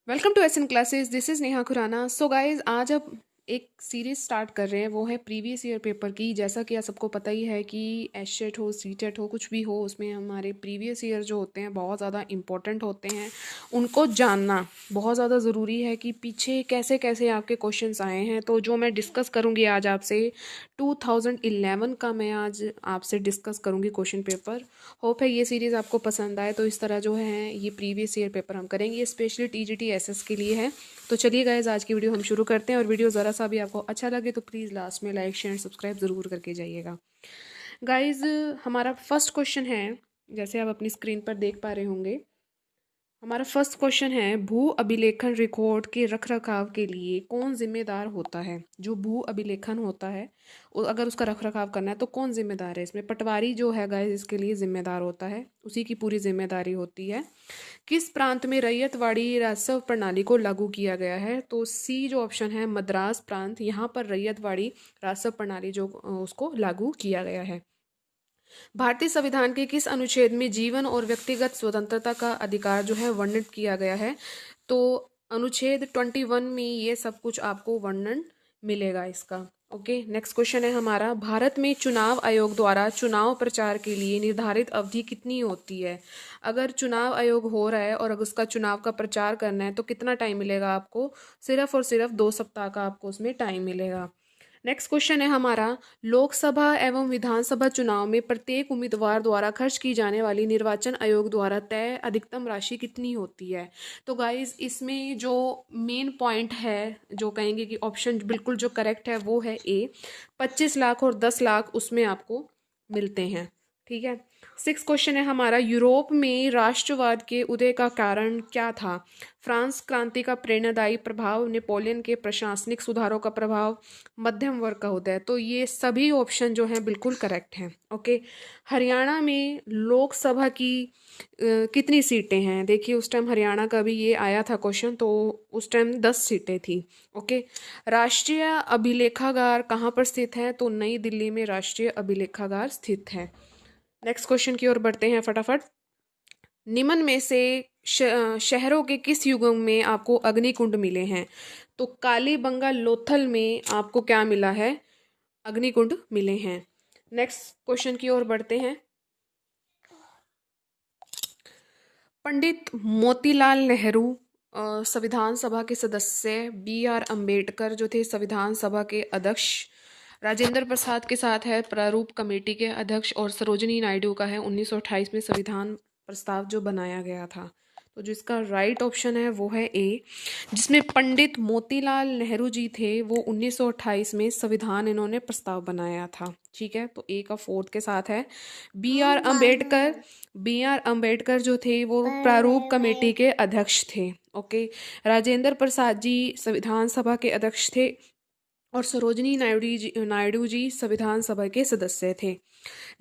Welcome to SN classes. This is Neha Khurana. So guys, आज अब एक सीरीज स्टार्ट कर रहे हैं, वो है प्रीवियस ईयर पेपर की। जैसा कि आप सबको पता ही है कि एससेट हो, सीटेट हो, कुछ भी हो, उसमें हमारे प्रीवियस ईयर जो होते हैं बहुत ज़्यादा इंपॉर्टेंट होते हैं। उनको जानना बहुत ज़्यादा ज़रूरी है कि पीछे कैसे कैसे आपके क्वेश्चंस आए हैं। तो जो मैं डिस्कस करूँगी आज आपसे 2011 का मैं आज आपसे डिस्कस करूँगी क्वेश्चन पेपर। होप है ये सीरीज़ आपको पसंद आए। तो इस तरह जो है ये प्रीवियस ईयर पेपर हम करेंगे, स्पेशली टीजीटी एसएस के लिए है। तो चलिए गाइज, आज की वीडियो हम शुरू करते हैं। और वीडियो ज़रा सा भी आपको अच्छा लगे तो प्लीज़ लास्ट में लाइक शेयर सब्सक्राइब ज़रूर करके जाइएगा। गाइज, हमारा फर्स्ट क्वेश्चन है, जैसे आप अपनी स्क्रीन पर देख पा रहे होंगे। हमारा फर्स्ट क्वेश्चन है, भू अभिलेखन रिकॉर्ड के रखरखाव के लिए कौन जिम्मेदार होता है। जो भू अभिलेखन होता है, अगर उसका रखरखाव करना है तो कौन जिम्मेदार है। इसमें पटवारी जो है गाइस इसके लिए जिम्मेदार होता है, उसी की पूरी जिम्मेदारी होती है। किस प्रांत में रैयतवाड़ी राजस्व प्रणाली को लागू किया गया है। तो सी जो ऑप्शन है, मद्रास प्रांत, यहाँ पर रैयतवाड़ी राजस्व प्रणाली जो उसको लागू किया गया है। भारतीय संविधान के किस अनुच्छेद में जीवन और व्यक्तिगत स्वतंत्रता का अधिकार जो है वर्णित किया गया है। तो अनुच्छेद 21 में ये सब कुछ आपको वर्णन मिलेगा इसका। ओके, नेक्स्ट क्वेश्चन है हमारा, भारत में चुनाव आयोग द्वारा चुनाव प्रचार के लिए निर्धारित अवधि कितनी होती है। अगर चुनाव आयोग हो रहा है और अगर उसका चुनाव का प्रचार करना है तो कितना टाइम मिलेगा आपको। सिर्फ और सिर्फ 2 सप्ताह का आपको उसमें टाइम मिलेगा। नेक्स्ट क्वेश्चन है हमारा, लोकसभा एवं विधानसभा चुनाव में प्रत्येक उम्मीदवार द्वारा खर्च की जाने वाली निर्वाचन आयोग द्वारा तय अधिकतम राशि कितनी होती है। तो गाइज, इसमें जो मेन पॉइंट है, जो कहेंगे कि ऑप्शन बिल्कुल जो करेक्ट है वो है ए। 25 लाख और 10 लाख उसमें आपको मिलते हैं। ठीक है। सिक्स क्वेश्चन है हमारा, यूरोप में राष्ट्रवाद के उदय का कारण क्या था। फ्रांस क्रांति का प्रेरणादायी प्रभाव, नेपोलियन के प्रशासनिक सुधारों का प्रभाव, मध्यम वर्ग का होता है। तो ये सभी ऑप्शन जो हैं बिल्कुल करेक्ट हैं। ओके। हरियाणा में लोकसभा की कितनी सीटें हैं। देखिए, उस टाइम हरियाणा का भी ये आया था क्वेश्चन, तो उस टाइम 10 सीटें थी। ओके। राष्ट्रीय अभिलेखागार कहाँ पर स्थित है। तो नई दिल्ली में राष्ट्रीय अभिलेखागार स्थित है। नेक्स्ट क्वेश्चन की ओर बढ़ते हैं फटाफट। निम्न में से शहरों के किस युग में आपको अग्निकुंड मिले हैं। तो कालीबंगा लोथल में आपको क्या मिला है, अग्निकुंड मिले हैं। नेक्स्ट क्वेश्चन की ओर बढ़ते हैं। पंडित मोतीलाल नेहरू संविधान सभा के सदस्य, बी आर अम्बेडकर जो थे संविधान सभा के अध्यक्ष, राजेंद्र प्रसाद के साथ है प्रारूप कमेटी के अध्यक्ष, और सरोजिनी नायडू का है 1928 में संविधान प्रस्ताव जो बनाया गया था। तो जो इसका राइट ऑप्शन है वो है ए, जिसमें पंडित मोतीलाल नेहरू जी थे, वो 1928 में संविधान इन्होंने प्रस्ताव बनाया था। ठीक है, तो ए का फोर्थ के साथ है। B R Ambedkar, B R Ambedkar जो थे वो प्रारूप कमेटी के अध्यक्ष थे। ओके। राजेंद्र प्रसाद जी संविधान सभा के अध्यक्ष थे, और सरोजिनी नायडू जी संविधान सभा के सदस्य थे।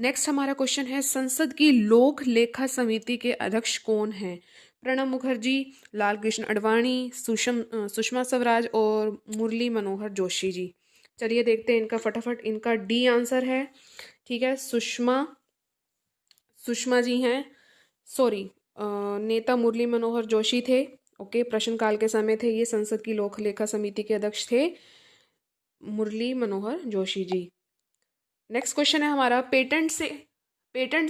नेक्स्ट हमारा क्वेश्चन है, संसद की लोक लेखा समिति के अध्यक्ष कौन हैं। प्रणब मुखर्जी, लाल कृष्ण आडवाणी, सुषमा स्वराज और मुरली मनोहर जोशी जी। चलिए देखते हैं इनका फटाफट। इनका डी आंसर है। ठीक है, सुषमा जी हैं। सॉरी, नेता मुरली मनोहर जोशी थे। ओके, प्रश्नकाल के समय थे ये। संसद की लोक लेखा समिति के अध्यक्ष थे मुरली मनोहर जोशी जी। नेक्स्ट क्वेश्चन है हमारा, पेटेंट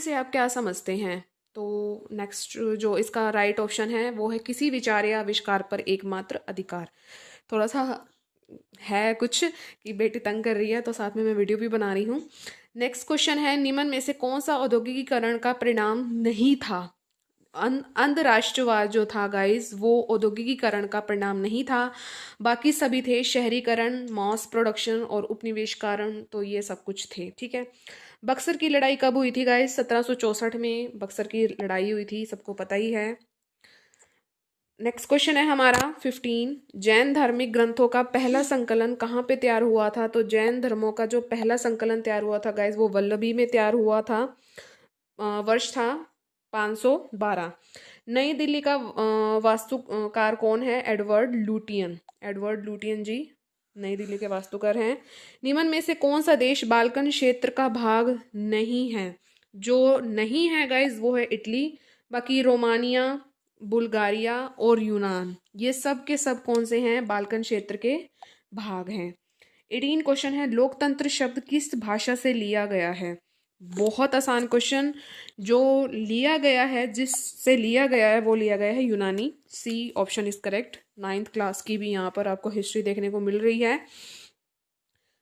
से आप क्या समझते हैं। तो नेक्स्ट जो इसका राइट ऑप्शन है वो है किसी विचार या आविष्कार पर एकमात्र अधिकार। थोड़ा सा है कुछ कि बेटी तंग कर रही है, तो साथ में मैं वीडियो भी बना रही हूँ। नेक्स्ट क्वेश्चन है, निम्न में से कौन सा औद्योगिकीकरण का परिणाम नहीं था। अंधराष्ट्रवाद जो था गाइस, वो औद्योगिकीकरण का परिणाम नहीं था। बाकी सभी थे शहरीकरण, मॉस प्रोडक्शन और उपनिवेशकरण, तो ये सब कुछ थे। ठीक है। बक्सर की लड़ाई कब हुई थी गाइस। 1764 में बक्सर की लड़ाई हुई थी, सबको पता ही है। नेक्स्ट क्वेश्चन है हमारा 15, जैन धार्मिक ग्रंथों का पहला संकलन कहाँ पे तैयार हुआ था। तो जैन धर्मों का जो पहला संकलन तैयार हुआ था गाइस, वो वल्लभी में तैयार हुआ था। वर्ष था 512। नई दिल्ली का वास्तुकार कौन है। एडवर्ड लुटियन, एडवर्ड लुटियन जी नई दिल्ली के वास्तुकार हैं। निम्न में से कौन सा देश बाल्कन क्षेत्र का भाग नहीं है। जो नहीं है गाइस वो है इटली। बाकी रोमानिया, बुल्गारिया और यूनान, ये सब के सब कौन से हैं? बाल्कन क्षेत्र के भाग हैं। 18 क्वेश्चन है, लोकतंत्र शब्द किस भाषा से लिया गया है? बहुत आसान क्वेश्चन। जो लिया गया है, जिससे लिया गया है, वो लिया गया है यूनानी। C option is correct. 9th class की भी यहाँ पर आपको हिस्ट्री देखने को मिल रही है।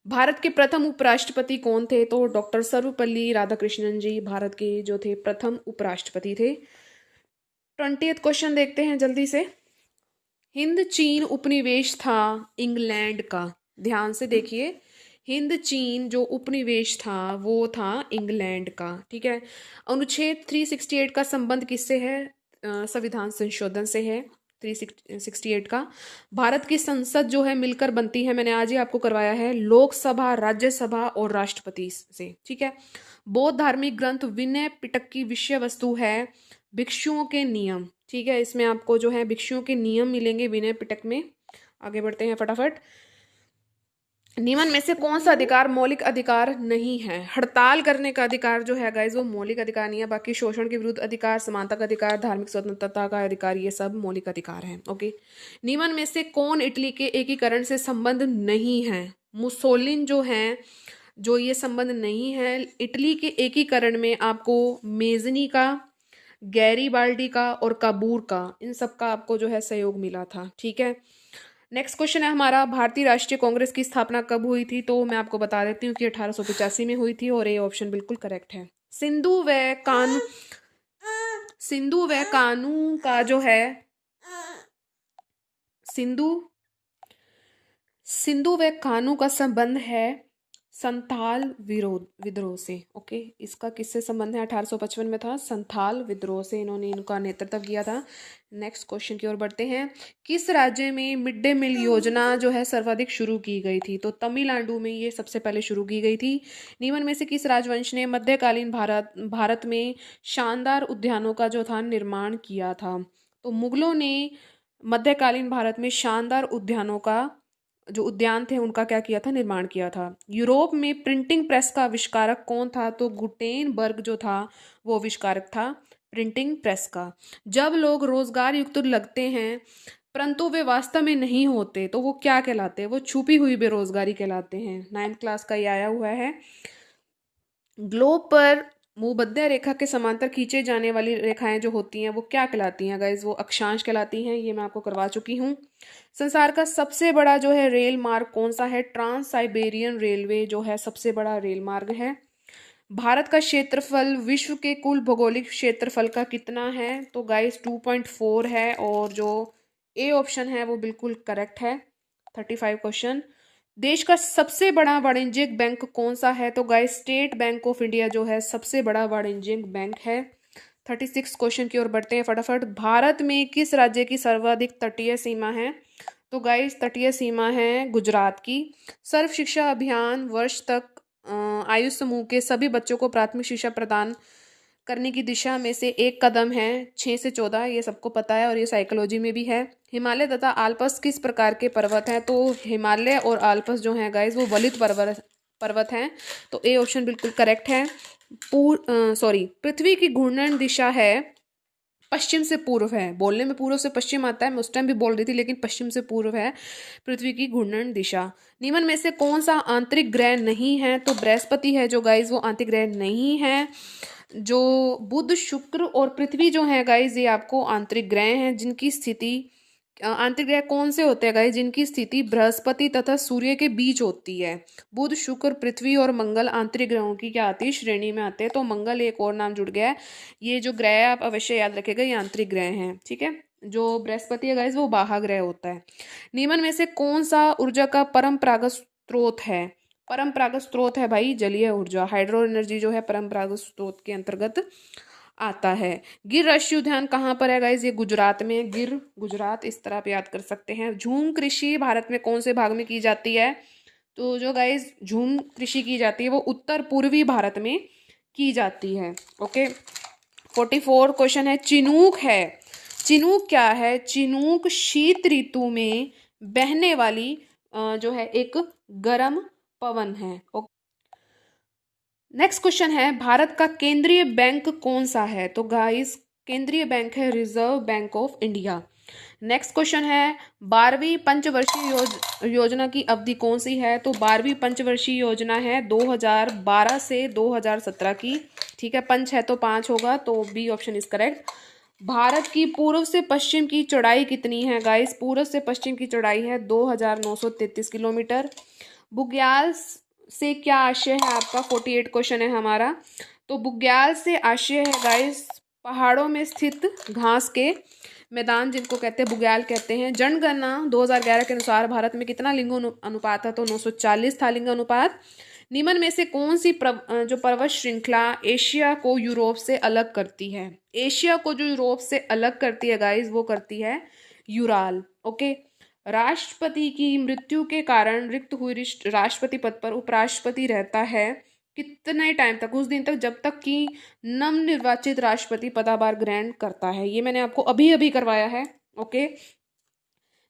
भारत के प्रथम उपराष्ट्रपति कौन थे? तो डॉक्टर सर्वपल्ली राधाकृष्णन जी भारत के जो थे प्रथम उपराष्ट्रपति थे। 20th क्वेश्चन देखते हैं जल्दी से। हिंद चीन उपनिवेश था इंग्लैंड का, ध्यान से देखिए। हिंद चीन जो उपनिवेश था वो था इंग्लैंड का, ठीक है। अनुच्छेद 368 का संबंध किससे है? संविधान संशोधन से है 368 का। भारत की संसद जो है मिलकर बनती है, मैंने आज ही आपको करवाया है, लोकसभा, राज्यसभा और राष्ट्रपति से, ठीक है। बौद्ध धार्मिक ग्रंथ विनय पिटक की विषय वस्तु है भिक्षुओं के नियम, ठीक है। इसमें आपको जो है भिक्षुओं के नियम मिलेंगे विनय पिटक में। आगे बढ़ते हैं फटाफट। निम्न में से कौन सा अधिकार मौलिक अधिकार नहीं है? हड़ताल करने का अधिकार जो है गाइज वो मौलिक अधिकार नहीं है। बाकी शोषण के विरुद्ध अधिकार, समानता का अधिकार, धार्मिक स्वतंत्रता का अधिकार, ये सब मौलिक अधिकार हैं। ओके। निम्न में से कौन इटली के एकीकरण से संबंध नहीं है? मुसोलिन जो है, जो ये संबंध नहीं है। इटली के एकीकरण में आपको मेजनी का, गैरीबाल्डी का और काबूर का, इन सब का आपको जो है सहयोग मिला था, ठीक है। नेक्स्ट क्वेश्चन है हमारा, भारतीय राष्ट्रीय कांग्रेस की स्थापना कब हुई थी? तो मैं आपको बता देती हूँ कि 1885 में हुई थी और ये ऑप्शन बिल्कुल करेक्ट है। सिंधु व कानू का जो है सिंधु व कानू का संबंध है संथाल विद्रोह से। ओके, इसका किससे संबंध है? 1855 में था, संथाल विद्रोह से इन्होंने इनका नेतृत्व किया था। नेक्स्ट क्वेश्चन की ओर बढ़ते हैं। किस राज्य में मिड डे मील योजना जो है सर्वाधिक शुरू की गई थी? तो तमिलनाडु में ये सबसे पहले शुरू की गई थी। निम्न में से किस राजवंश ने मध्यकालीन भारत में शानदार उद्यानों का जो था निर्माण किया था? तो मुगलों ने मध्यकालीन भारत में शानदार उद्यानों का, जो उद्यान थे उनका क्या किया था? निर्माण किया था। यूरोप में प्रिंटिंग प्रेस का आविष्कारक कौन था? तो गुटेनबर्ग जो था वो आविष्कारक था प्रिंटिंग प्रेस का। जब लोग रोजगार युक्त लगते हैं परंतु वे वास्तव में नहीं होते तो वो क्या कहलाते हैं? वो छुपी हुई बेरोजगारी कहलाते हैं। 9th क्लास का ये आया हुआ है। ग्लोब पर भूमध्य रेखा के समांतर खींचे जाने वाली रेखाएं जो होती हैं वो क्या कहलाती हैं गाइज? वो अक्षांश कहलाती हैं। ये मैं आपको करवा चुकी हूँ। संसार का सबसे बड़ा जो है रेल मार्ग कौन सा है? ट्रांस साइबेरियन रेलवे जो है सबसे बड़ा रेल मार्ग है। भारत का क्षेत्रफल विश्व के कुल भौगोलिक क्षेत्रफल का कितना है? तो गाइज 2.4 है और जो ए ऑप्शन है वो बिल्कुल करेक्ट है। 35 क्वेश्चन। देश का सबसे बड़ा वाणिज्यिक बैंक कौन सा है? तो guys state bank of India जो है सबसे बड़ा वाणिज्यिक बैंक है। 36 क्वेश्चन की ओर बढ़ते हैं फटाफट। भारत में किस राज्य की सर्वाधिक तटीय सीमा है? तो गाइस तटीय सीमा है गुजरात की। सर्व शिक्षा अभियान वर्ष तक आयु समूह के सभी बच्चों को प्राथमिक शिक्षा प्रदान करने की दिशा में से एक कदम है 6 से 14, ये सबको पता है और ये साइकोलॉजी में भी है। हिमालय तथा आल्पस किस प्रकार के पर्वत हैं? तो हिमालय और आल्पस जो हैं गाइस वो वलित पर्वत हैं। तो ए ऑप्शन बिल्कुल करेक्ट है। पृथ्वी की घूर्णन दिशा है पश्चिम से पूर्व है। बोलने में पूर्व से पश्चिम आता है, मैं उस टाइम भी बोल रही थी, लेकिन पश्चिम से पूर्व है पृथ्वी की घूर्णन दिशा। निम्न में से कौन सा आंतरिक ग्रह नहीं है? तो बृहस्पति है जो गाइस वो आंतरिक ग्रह नहीं है। जो बुध, शुक्र और पृथ्वी जो है गाइज ये आपको आंतरिक ग्रह हैं जिनकी स्थिति, आंतरिक ग्रह कौन से होते हैं गाइज? जिनकी स्थिति बृहस्पति तथा सूर्य के बीच होती है। बुध, शुक्र, पृथ्वी और मंगल आंतरिक ग्रहों की क्या आती है? श्रेणी में आते हैं। तो मंगल एक और नाम जुड़ गया है। ये जो ग्रह है आप अवश्य याद रखेगा, ये आंतरिक ग्रह हैं, ठीक है। जो बृहस्पति है गाइज वो बाह्य ग्रह होता है। निम्न में से कौन सा ऊर्जा का परंपरागत स्रोत है? परंपरागत स्रोत है भाई जलीय ऊर्जा। हाइड्रो एनर्जी जो है परंपरागत स्रोत के अंतर्गत आता है। गिर राष्ट्रीय उद्यान कहाँ पर है गाइज? ये गुजरात में है। गिर गुजरात, इस तरह आप याद कर सकते हैं। झूम कृषि भारत में कौन से भाग में की जाती है? तो जो गाइज झूम कृषि की जाती है वो उत्तर पूर्वी भारत में की जाती है। ओके। 44 क्वेश्चन है, चिनूक है। चिनूक क्या है? चिनूक शीत ऋतु में बहने वाली जो है एक गर्म पवन है। नेक्स्ट क्वेश्चन है, भारत का केंद्रीय बैंक कौन सा है? तो गाइस केंद्रीय बैंक है reserve bank of India. Next question है 12वीं पंचवर्षीय योजना की अवधि कौन सी है? तो 12वीं पंचवर्षीय योजना है 2012 से 2017 की। ठीक है, पंच है तो 5 होगा, तो B option is correct. Bharat की पूर्व से पश्चिम की चौड़ाई कितनी है गाइस? पूर्व से पश्चिम की चौड़ाई है 2933 किलोमीटर। बुग्याल से क्या आशय है आपका? 48 क्वेश्चन है हमारा। तो बुग्याल से आशय है गाइस पहाड़ों में स्थित घास के मैदान, जिनको कहते हैं बुग्याल कहते हैं। जनगणना 2011 के अनुसार भारत में कितना लिंग अनुपात था? तो 940 था लिंग अनुपात। निम्न में से कौन सी जो पर्वत श्रृंखला एशिया को यूरोप से अलग करती है? एशिया को जो यूरोप से अलग करती है गाइस, वो करती है यूराल। ओके। राष्ट्रपति की मृत्यु के कारण रिक्त हुई राष्ट्रपति पद पर उपराष्ट्रपति रहता है कितने टाइम तक? उस दिन तक जब तक कि नवनिर्वाचित राष्ट्रपति पदभार ग्रहण करता है। ये मैंने आपको अभी अभी करवाया है। ओके।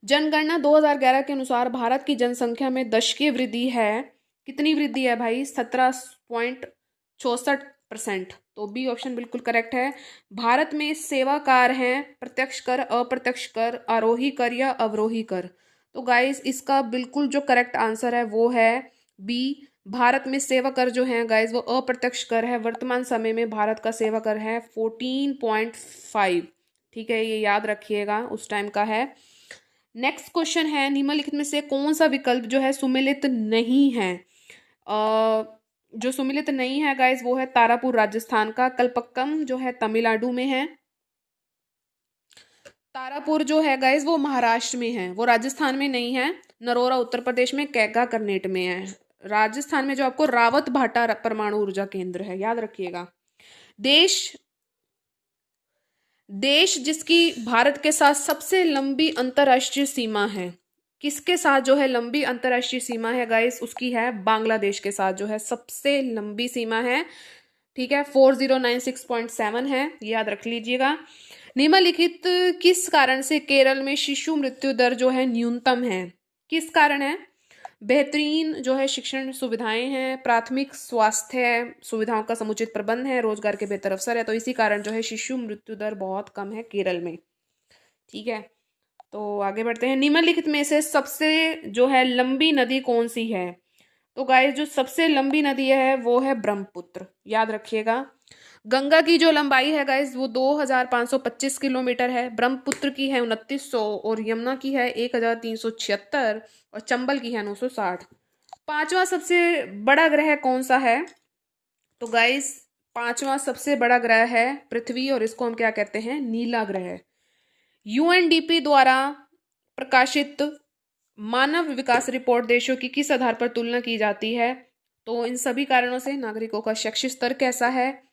जनगणना 2011 के अनुसार भारत की जनसंख्या में दशकीय वृद्धि है। कितनी वृद्धि है भाई? 17.64%। तो बी ऑप्शन बिल्कुल करेक्ट है। भारत में सेवा कर हैं प्रत्यक्ष कर, अप्रत्यक्ष कर, आरोही कर या अवरोही कर। तो गाइस इसका बिल्कुल जो करेक्ट आंसर है वो है बी। भारत में सेवा कर जो है गाइस वो अप्रत्यक्ष कर है। वर्तमान समय में भारत का सेवा कर है 14.5। ठीक है, ये याद रखिएगा, उस टाइम का है। नेक्स्ट क्वेश्चन है निम्नलिखित में से कौन सा विकल्प जो है सुमेलित नहीं है? जो सुमेलित नहीं है गाइस वो है तारापुर राजस्थान का, कल्पक्कम जो है तमिलनाडु में है, तारापुर जो है गाइस वो महाराष्ट्र में है, वो राजस्थान में नहीं है। नरोरा उत्तर प्रदेश में, कैगा कर्नाटक में है। राजस्थान में जो आपको रावत भाटा परमाणु ऊर्जा केंद्र है, याद रखिएगा। देश जिसकी भारत के साथ सबसे लंबी अंतरराष्ट्रीय सीमा है, किसके साथ जो है लंबी अंतरराष्ट्रीय सीमा है गाइस? उसकी है बांग्लादेश के साथ जो है सबसे लंबी सीमा है। ठीक है, 4096.7 है, याद रख लीजिएगा। निम्नलिखित किस कारण से केरल में शिशु मृत्यु दर जो है न्यूनतम है? किस कारण है? बेहतरीन जो है शिक्षण सुविधाएं हैं, प्राथमिक स्वास्थ्य सुविधाओं का समुचित प्रबंध है, रोजगार के बेहतर अवसर है। तो इसी कारण जो है शिशु मृत्यु दर बहुत कम है केरल में। ठीक है, तो आगे बढ़ते हैं। निम्नलिखित में से सबसे जो है लंबी नदी कौन सी है? तो गाइस जो सबसे लंबी नदी है वो है ब्रह्मपुत्र, याद रखिएगा। गंगा की जो लंबाई है गाइस वो 2525 किलोमीटर है, ब्रह्मपुत्र की है 2900 और यमुना की है 1376 और चंबल की है 960। पांचवा सबसे बड़ा ग्रह कौन सा है? तो गाइस पांचवा सबसे बड़ा ग्रह है पृथ्वी, और इसको हम क्या कहते हैं? नीला ग्रह। यूएनडीपी द्वारा प्रकाशित मानव विकास रिपोर्ट देशों की किस आधार पर तुलना की जाती है? तो इन सभी कारणों से नागरिकों का शैक्षिक स्तर कैसा है,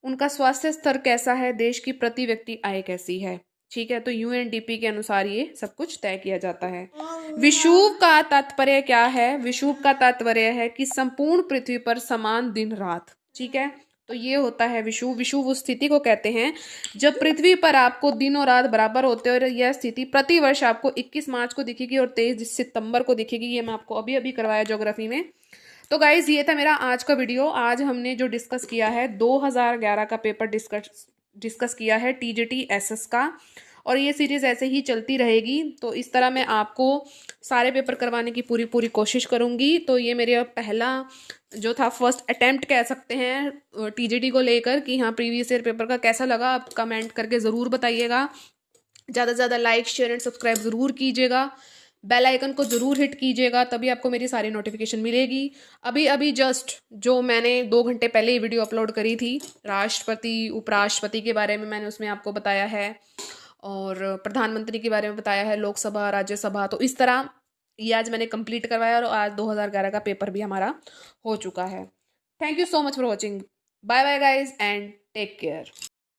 उनका स्वास्थ्य स्तर कैसा है, देश की प्रति व्यक्ति आय कैसी है। ठीक है, तो यूएनडीपी के अनुसार ये सब कुछ तय किया जाता है। विषुव का तात्पर्य क्या है? विषुव का तात्पर्य है कि संपूर्ण पृथ्वी पर समान दिन रात। ठीक है, तो ये होता है विषुव। विषुव उस स्थिति को कहते हैं जब पृथ्वी पर आपको दिन और रात बराबर होते हैं, और यह स्थिति प्रति वर्ष आपको 21 मार्च को दिखेगी और 23 सितंबर को दिखेगी। ये मैं आपको अभी अभी करवाया ज्योग्राफी में। तो गाइज ये था मेरा आज का वीडियो। आज हमने जो डिस्कस किया है 2011 का पेपर डिस्कस किया है टीजीटी एसएस का, और ये सीरीज ऐसे ही चलती रहेगी। तो इस तरह मैं आपको सारे पेपर करवाने की पूरी कोशिश करूंगी। तो ये मेरा पहला जो था फर्स्ट अटेम्प्ट कह सकते हैं टीजीटी को लेकर कि हाँ प्रीवियस ईयर पेपर का कैसा लगा, आप कमेंट करके ज़रूर बताइएगा। ज़्यादा से ज़्यादा लाइक शेयर एंड सब्सक्राइब ज़रूर कीजिएगा, बेल आइकन को ज़रूर हिट कीजिएगा, तभी आपको मेरी सारी नोटिफिकेशन मिलेगी। अभी जस्ट जो मैंने 2 घंटे पहले ये वीडियो अपलोड करी थी राष्ट्रपति उपराष्ट्रपति के बारे में, मैंने उसमें आपको बताया है, और प्रधानमंत्री के बारे में बताया है, लोकसभा राज्यसभा। तो इस तरह ये आज मैंने कंप्लीट करवाया और आज 2011 का पेपर भी हमारा हो चुका है। Thank you so much for watching. Bye bye guys and take care.